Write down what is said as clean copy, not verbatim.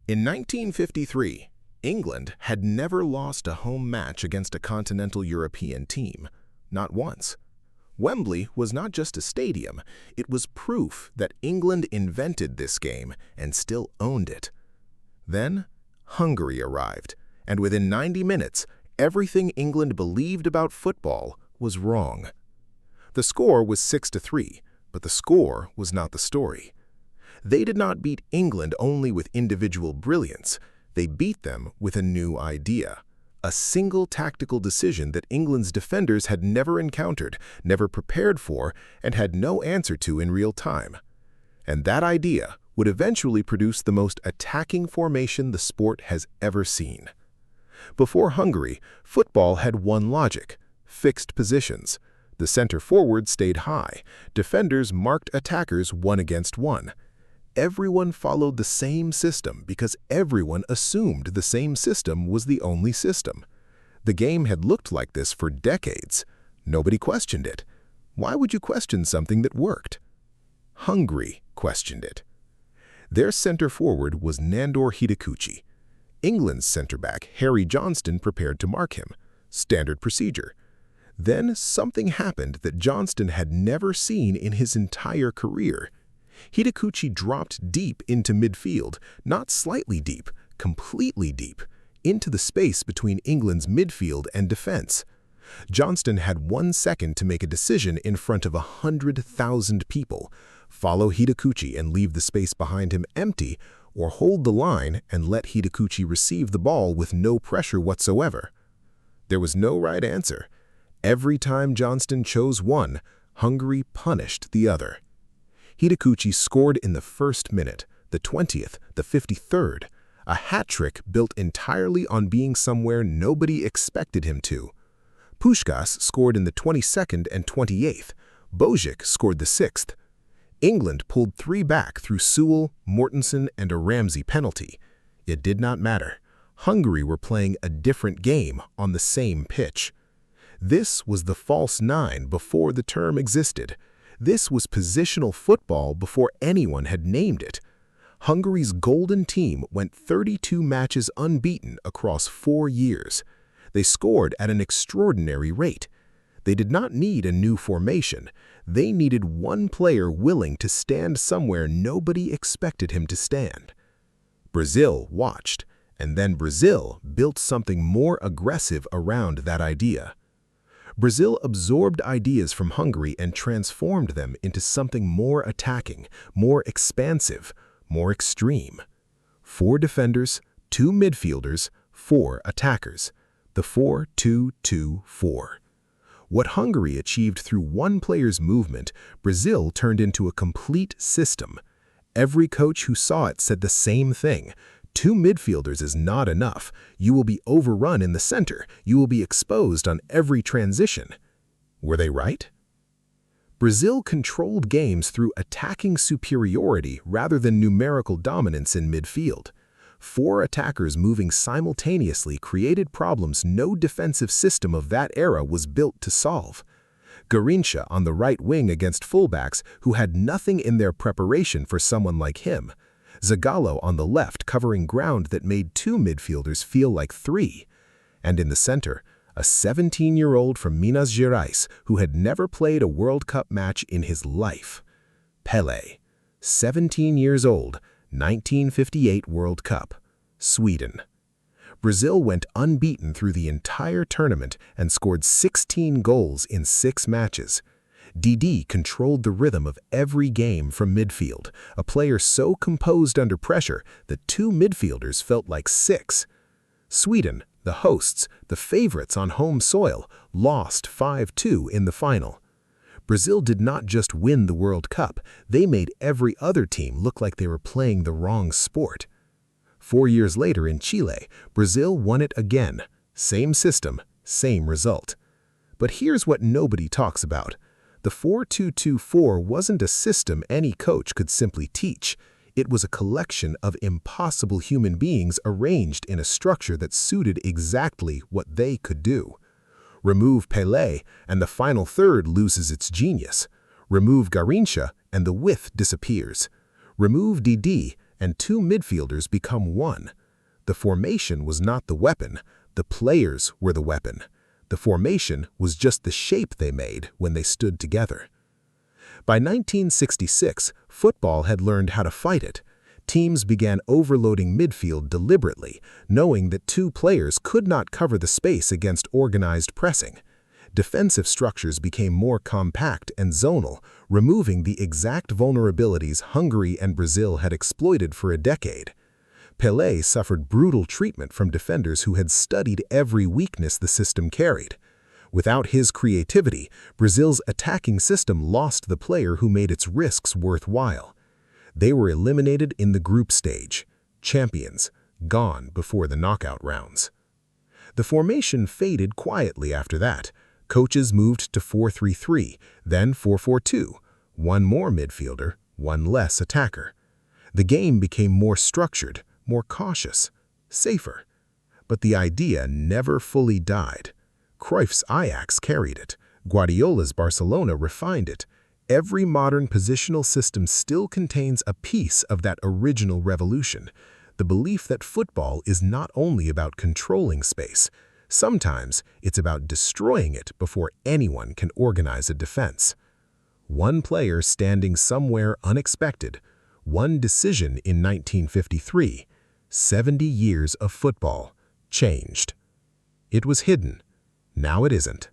In 1953, England had never lost a home match against a continental European team, not once. Wembley was not just a stadium, it was proof that England invented this game and still owned it. Then, Hungary arrived, and within 90 minutes, everything England believed about football was wrong. The score was 6-3, but the score was not the story. They did not beat England only with individual brilliance, they beat them with a new idea. A single tactical decision that England's defenders had never encountered, never prepared for, and had no answer to in real time. And that idea would eventually produce the most attacking formation the sport has ever seen. Before Hungary, football had one logic: fixed positions. The center forward stayed high. Defenders marked attackers one against one. Everyone followed the same system because everyone assumed the same system was the only system. The game had looked like this for decades. Nobody questioned it. Why would you question something that worked? Hungary questioned it. Their center forward was Nandor Hidekuchi. England's center back, Harry Johnston, prepared to mark him. Standard procedure. Then something happened that Johnston had never seen in his entire career. Hidekuchi dropped deep into midfield, not slightly deep, completely deep, into the space between England's midfield and defense. Johnston had 1 second to make a decision in front of 100,000 people: follow Hidekuchi and leave the space behind him empty, or hold the line and let Hidekuchi receive the ball with no pressure whatsoever. There was no right answer. Every time Johnston chose one, Hungary punished the other. Hidekuchi scored in the first minute, the 20th, the 53rd, a hat-trick built entirely on being somewhere nobody expected him to. Puskás scored in the 22nd and 28th. Bojic scored the 6th. England pulled 3 back through Sewell, Mortensen, and a Ramsey penalty. It did not matter. Hungary were playing a different game on the same pitch. This was the false nine before the term existed. This was positional football before anyone had named it. Hungary's golden team went 32 matches unbeaten across 4 years. They scored at an extraordinary rate. They did not need a new formation. They needed one player willing to stand somewhere nobody expected him to stand. Brazil watched, and then Brazil built something more aggressive around that idea. Brazil absorbed ideas from Hungary and transformed them into something more attacking, more expansive, more extreme. 4 defenders, 2 midfielders, 4 attackers. The 4-2-2-4. What Hungary achieved through one player's movement, Brazil turned into a complete system. Every coach who saw it said the same thing: 2 midfielders is not enough. You will be overrun in the center. You will be exposed on every transition. Were they right? Brazil controlled games through attacking superiority rather than numerical dominance in midfield. 4 attackers moving simultaneously created problems no defensive system of that era was built to solve. Garrincha on the right wing against fullbacks who had nothing in their preparation for someone like him. Zagallo on the left covering ground that made 2 midfielders feel like 3. And in the center, a 17-year-old from Minas Gerais who had never played a World Cup match in his life. Pele, 17 years old, 1958 World Cup, Sweden. Brazil went unbeaten through the entire tournament and scored 16 goals in 6 matches. Didi controlled the rhythm of every game from midfield, a player so composed under pressure that 2 midfielders felt like 6. Sweden, the hosts, the favorites on home soil, lost 5-2 in the final. Brazil did not just win the World Cup, they made every other team look like they were playing the wrong sport. 4 years later in Chile, Brazil won it again. Same system, same result. But here's what nobody talks about. The 4-2-2-4 wasn't a system any coach could simply teach. It was a collection of impossible human beings arranged in a structure that suited exactly what they could do. Remove Pele, and the final third loses its genius. Remove Garrincha, and the width disappears. Remove Didi, and two midfielders become one. The formation was not the weapon, the players were the weapon. The formation was just the shape they made when they stood together. By 1966, football had learned how to fight it. Teams began overloading midfield deliberately, knowing that two players could not cover the space against organized pressing. Defensive structures became more compact and zonal, removing the exact vulnerabilities Hungary and Brazil had exploited for a decade. Pele suffered brutal treatment from defenders who had studied every weakness the system carried. Without his creativity, Brazil's attacking system lost the player who made its risks worthwhile. They were eliminated in the group stage, champions, gone before the knockout rounds. The formation faded quietly after that. Coaches moved to 4-3-3, then 4-4-2, one more midfielder, one less attacker. The game became more structured, more cautious, safer. But the idea never fully died. Cruyff's Ajax carried it. Guardiola's Barcelona refined it. Every modern positional system still contains a piece of that original revolution, the belief that football is not only about controlling space. Sometimes it's about destroying it before anyone can organize a defense. One player standing somewhere unexpected, one decision in 1953, 70 years of football, changed. It was hidden. Now it isn't.